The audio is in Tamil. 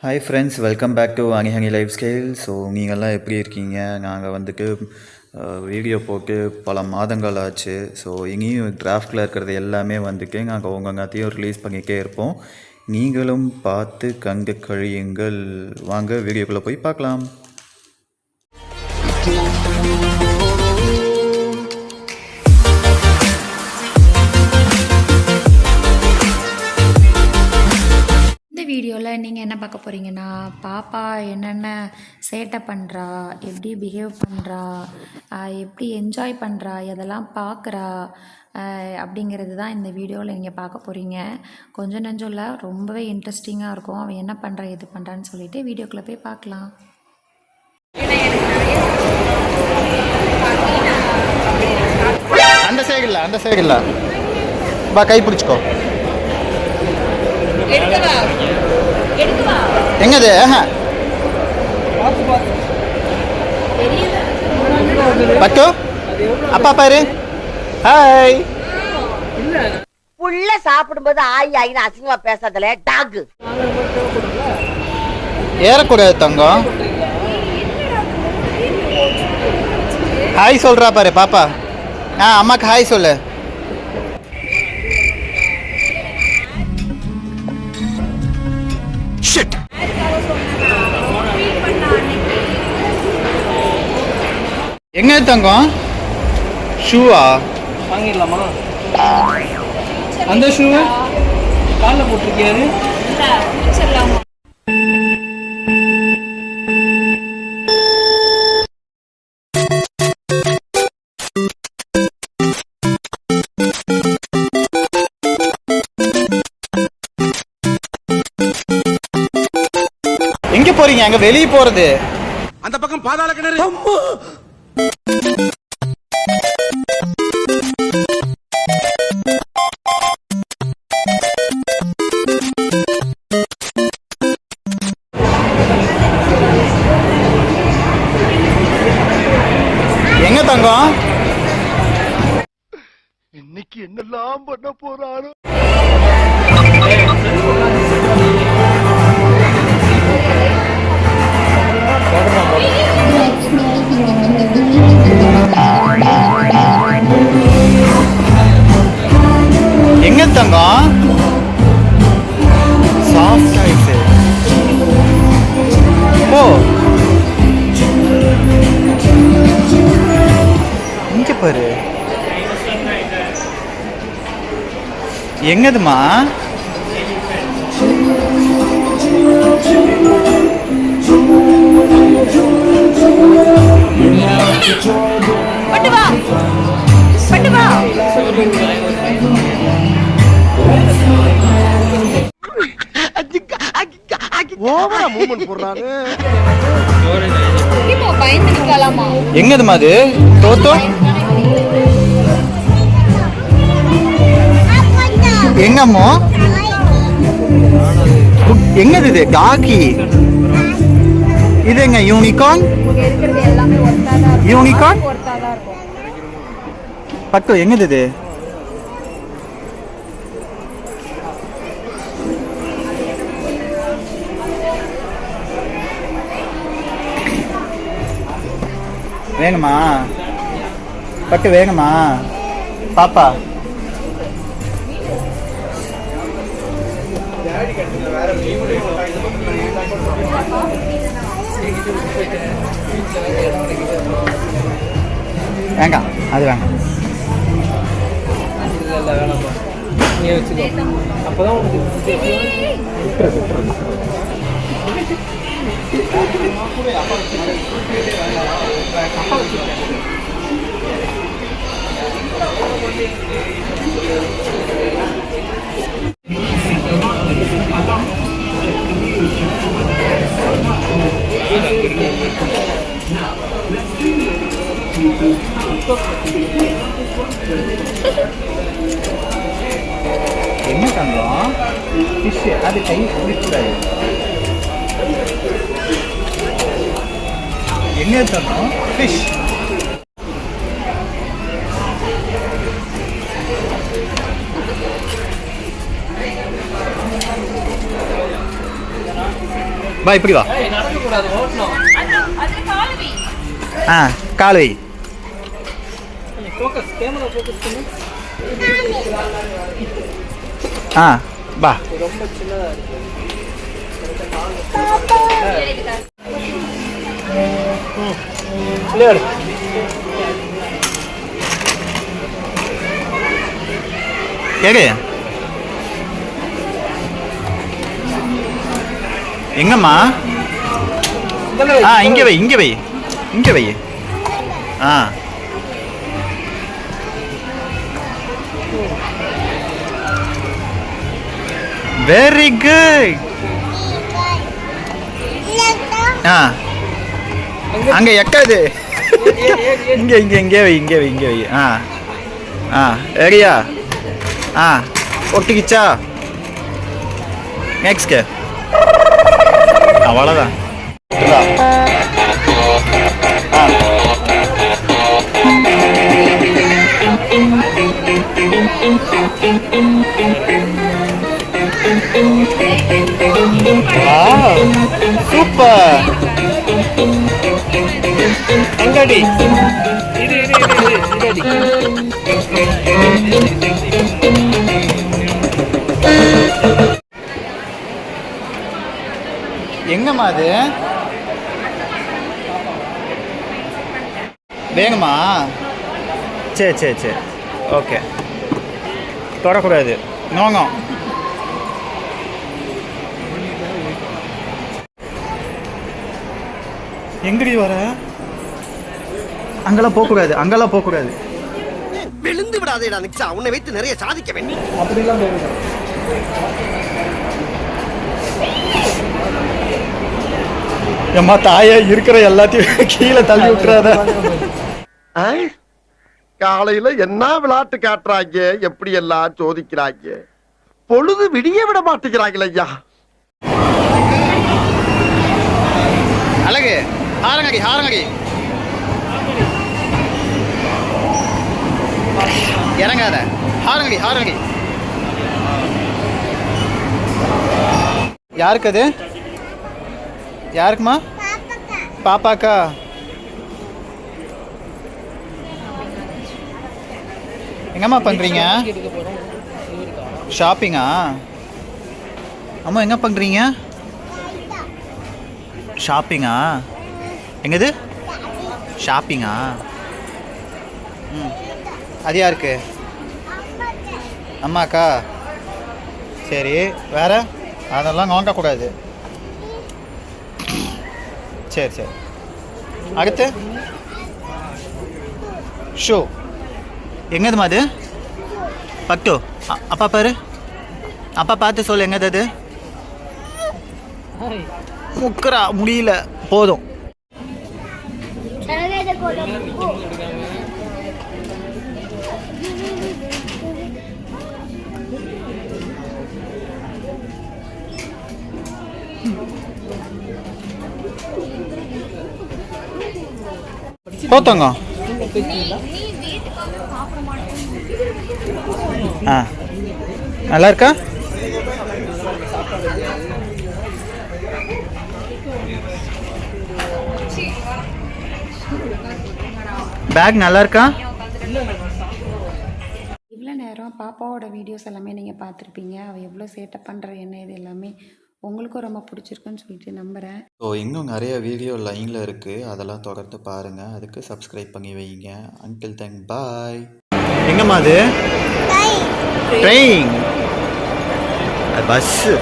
Hi friends, welcome back to Honey Honey Lifestyle. So நீங்கள்லாம் எப்படி இருக்கீங்க? நாங்கள் வந்துட்டு வீடியோ போட்டு பல மாதங்கள் ஆச்சு. ஸோ இனியும் டிராஃப்டில் இருக்கிறது எல்லாமே வந்துட்டு நாங்கள் ஒவ்வொன்றாத்தையும் ரிலீஸ் பண்ணிகிட்டே இருப்போம். நீங்களும் பார்த்து கண்டு கழியுங்கள். வாங்க வீடியோக்குள்ளே போய் பார்க்கலாம். வீடியோவில் நீங்கள் என்ன பார்க்க போகிறீங்கன்னா, பாப்பா என்னென்ன சேட்டை பண்ணுறா, எப்படி பிஹேவ் பண்ணுறா, எப்படி என்ஜாய் பண்ணுறா, எதெல்லாம் பார்க்குறா அப்படிங்கிறது தான் இந்த வீடியோவில் நீங்கள் பார்க்க போகிறீங்க. கொஞ்சம் நெஞ்சம் இல்லை, ரொம்பவே இன்ட்ரெஸ்டிங்காக இருக்கும். அவன் என்ன பண்ணுறா எது பண்ணுறான்னு சொல்லிட்டு வீடியோக்குள்ளே போய் பார்க்கலாம். அந்த சைடில் பா, கை பிடிச்சிக்கோ. எங்கது? பட்டு அப்பா பாரு. ஹாய். புள்ள சாப்பிடும்போது ஆயி ஆயின்னு அசிங்கமா பேசாதல டாக். ஏறக்கூடாது தங்கம். ஹாய் சொல்றா பாரு பாப்பா. அம்மாக்கு ஹாய் சொல்லு. எங்க தங்கம்? ஷூவா வாங்கிடலாமா? அந்த ஷூவை காலில் போட்டிருக்கியாது. எங்க போறீங்க? அங்க வெளியே போறது. அந்த பக்கம் பாதாள கிணறு. எங்க தங்கம்? இன்னைக்கு என்னெல்லாம் பண்ண போறாரு? எங்க தங்கம்? சாஃப்ட் ஆயிடுச்சு. ஓ, இங்க பாரு. எங்கதுமா? எங்கதுமா அது? தோத்தோ எங்கம்மோ? எங்கது இது? டாக்கி. இது எங்க? யூனிகார்ன். யூனிகார்ன் பட்டு எங்கது இது? வேணுமா பட்டு? வேணுமா பாப்பா? வேண்டாம், அது வேண்டாம். நீ வச்சுக்கோ, அப்பதான் உனக்கு என்ன தங்கம்? ஃபிஷ் அது கை குடிக்கூடாது. என்ன தங்கம்? ஃபிஷ். வா இப்படி வா. ஏய் நடக்கக்கூடாது, ஓட்டணும். ஆ கால் வை. ஃபோக்கஸ், கேமரா ஃபோக்கஸ் பண்ணு. ஆ வா. ரொம்ப சின்னதா இருக்கு. விளையாடு. கேடு எங்கம்மா? ஆ இங்கே வை இங்கே வை இங்கே வை. ஆ வெரி குட். ஆ அங்கே எக்காது. இங்கே இங்கே இங்கே வை இங்கே வை இங்கே வை. ஆ ஆ ரெடியா? ஆ ஒட்டிக்கிச்சா? நெக்ஸ்ட் அவ்வளோதான். ஆ சூப்பர். அங்கடி இது அடி. எங்கம்மா அது? வேணுமா? சரி சரி சரி ஓகே. தொடக்கூடாது. நோங்க. எங்கடி வர? அங்கெல்லாம் போகக்கூடாது, அங்கெல்லாம் போகக்கூடாது. விழுந்து விடாதேடா நிக்ஷா, உன்னை வைத்து நிறைய சாதிக்க வேண்டும். அப்படிலாம் போகுது. எம்மா தாயே, இருக்கிற எல்லாத்தையும் கீழே தள்ளி விட்டுறாத. காலையில என்ன விளையாட்டு காட்டுறாங்க, எப்படி எல்லாம் சோதிக்கிறாங்க. பொழுது விடிய விட மாட்டேங்கிறாங்களே ஐயா. அழகு ஹாரங்கடி ஹாரங்கடி. இறங்காத. ஹாரங்கடி ஹாரங்கடி. யாருக்கு அது? யாருக்குமா? பாப்பாக்கா? எங்கம்மா பண்ணுறீங்க? ஷாப்பிங்கா? அம்மா எங்கே பண்ணுறீங்க? ஷாப்பிங்கா? எங்கது ஷாப்பிங்கா? ம் அது யாருக்கு? அம்மாக்கா? சரி வேற அதெல்லாம் வாங்கக்கூடாது. சரி சரி அடுத்து ஷூ எங்கதுமா அது? பட்டு அப்பா பாரு, அப்பா பார்த்து சொல்லு எங்கது அது? முக்கரா முடியல போதும். போத்தங்க. ஆ நல்லா இருக்கா? பேக் நல்லா இருக்கா? இவ்வளோ நேரம் பாப்பாவோட வீடியோஸ் எல்லாமே நீங்கள் பார்த்துருப்பீங்க. அவள் எவ்வளோ சேட்டை பண்ணுற என்ன இது எல்லாமே உங்களுக்கும் ரொம்ப பிடிச்சிருக்குன்னு சொல்லிட்டு நம்புகிறேன். ஸோ இன்னும் நிறைய வீடியோ லைனில் இருக்குது, அதெல்லாம் தொடர்ந்து பாருங்கள். அதுக்கு சப்ஸ்கிரைப் பண்ணி வைங்க. அன்டில் தென் பாய். எங்கம்மா அது? ட்ரெயின். பஸ்ஸு.